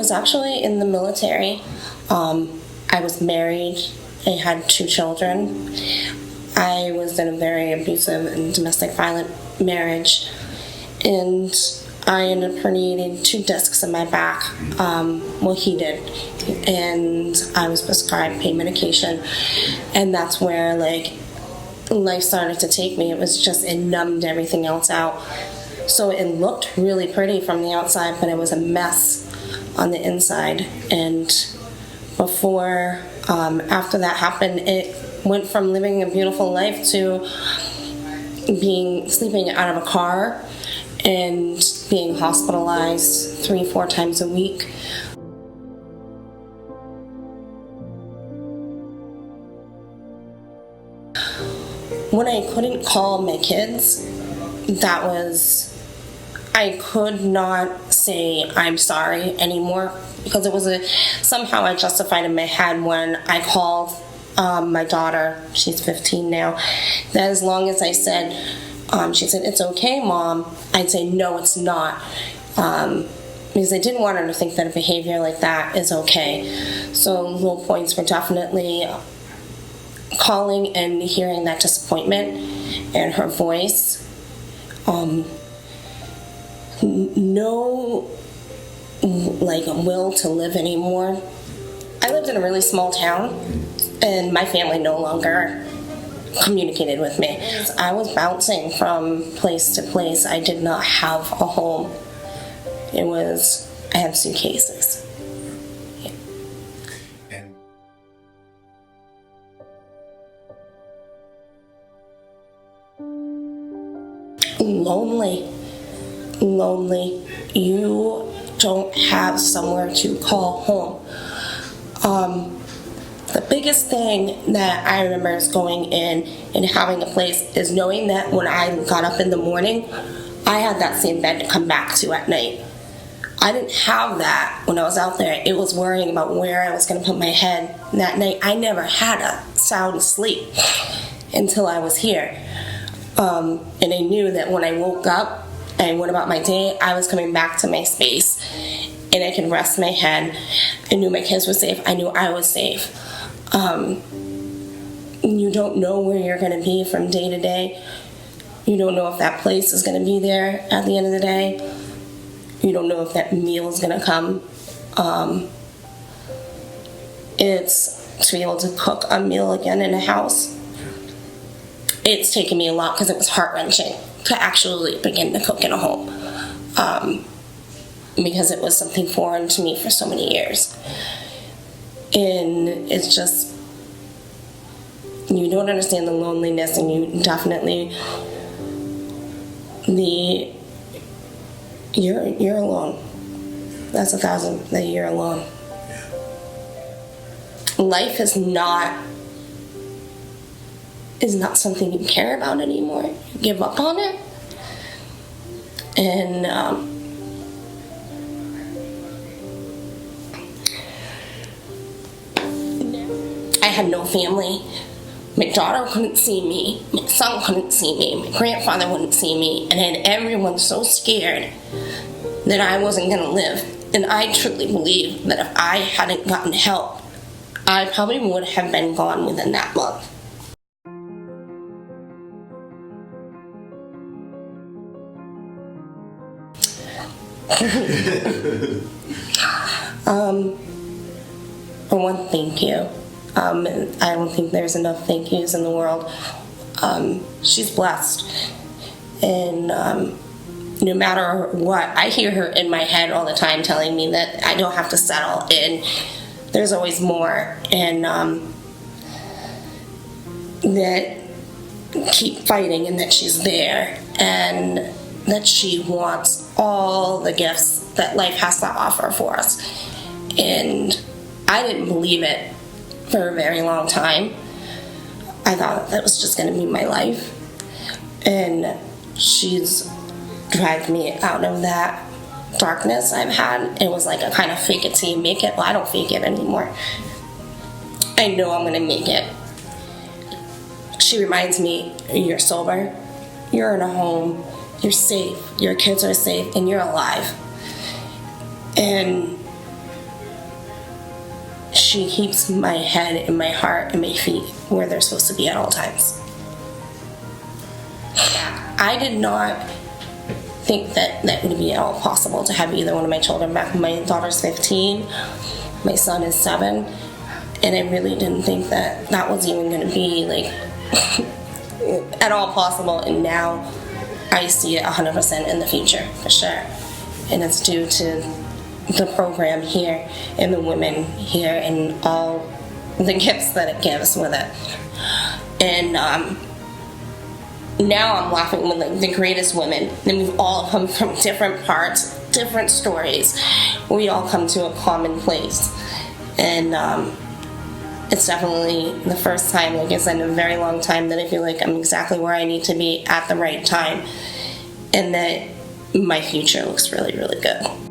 was actually in the military. I was married. I had 2 children. I was in a very abusive and domestic violent marriage, and I ended up herniating 2 discs in my back. Well, he did, and I was prescribed pain medication, and that's where life started to take me. It numbed everything else out. So it looked really pretty from the outside, but it was a mess on the inside. And after that happened, it went from living a beautiful life to sleeping out of a car and being hospitalized 3-4 times a week. When I couldn't call my kids, I could not say I'm sorry anymore, because somehow I justified in my head when I called my daughter, she's 15 now, that as long as I said, she said, "It's okay, Mom," I'd say, "No, it's not," because I didn't want her to think that a behavior like that is okay. So low points were definitely calling and hearing that disappointment in her voice. No will to live anymore. I lived in a really small town, and my family no longer communicated with me. I was bouncing from place to place. I did not have a home. I had suitcases. Yeah. Lonely. You don't have somewhere to call home. The biggest thing that I remember is going in and having a place is knowing that when I got up in the morning, I had that same bed to come back to at night. I didn't have that when I was out there. It was worrying about where I was going to put my head that night. I never had a sound sleep until I was here. And I knew that when I woke up and went about my day, I was coming back to my space and I could rest my head. I knew my kids were safe. I knew I was safe. You don't know where you're going to be from day to day. You don't know if that place is going to be there at the end of the day. You don't know if that meal is going to come. It's to be able to cook a meal again in a house. It's taken me a lot because it was heart-wrenching to actually begin to cook in a home, because it was something foreign to me for so many years. And it's just, you don't understand the loneliness, and you definitely, you're alone. That's 1,000 that you're alone. Life is not something you care about anymore. You give up on it. And I had no family. My daughter couldn't see me. My son couldn't see me. My grandfather wouldn't see me. And I had everyone so scared that I wasn't going to live. And I truly believe that if I hadn't gotten help, I probably would have been gone within that month. I want to thank you. I don't think there's enough thank yous in the world. She's blessed. And no matter what, I hear her in my head all the time telling me that I don't have to settle, and there's always more, and that keep fighting, and that she's there, and that she wants all the gifts that life has to offer for us. And I didn't believe it for a very long time. I thought that was just going to be my life. And she's dragged me out of that darkness I've had. It was like a kind of fake it till you make it. Well, I don't fake it anymore. I know I'm going to make it. She reminds me, you're sober, you're in a home, you're safe, your kids are safe, and you're alive. And she keeps my head and my heart and my feet where they're supposed to be at all times. I did not think that that would be at all possible to have either one of my children back. My daughter's 15, my son is 7, and I really didn't think that that was even going to be like at all possible. And now I see it 100% in the future, for sure. And it's due to the program here and the women here and all the gifts that it gives with it. And now I'm laughing with like the greatest women, and we've all come from different parts, different stories. We all come to a common place, and it's definitely the first time, like I said, in a very long time, that I feel like I'm exactly where I need to be at the right time, and that my future looks really, really good.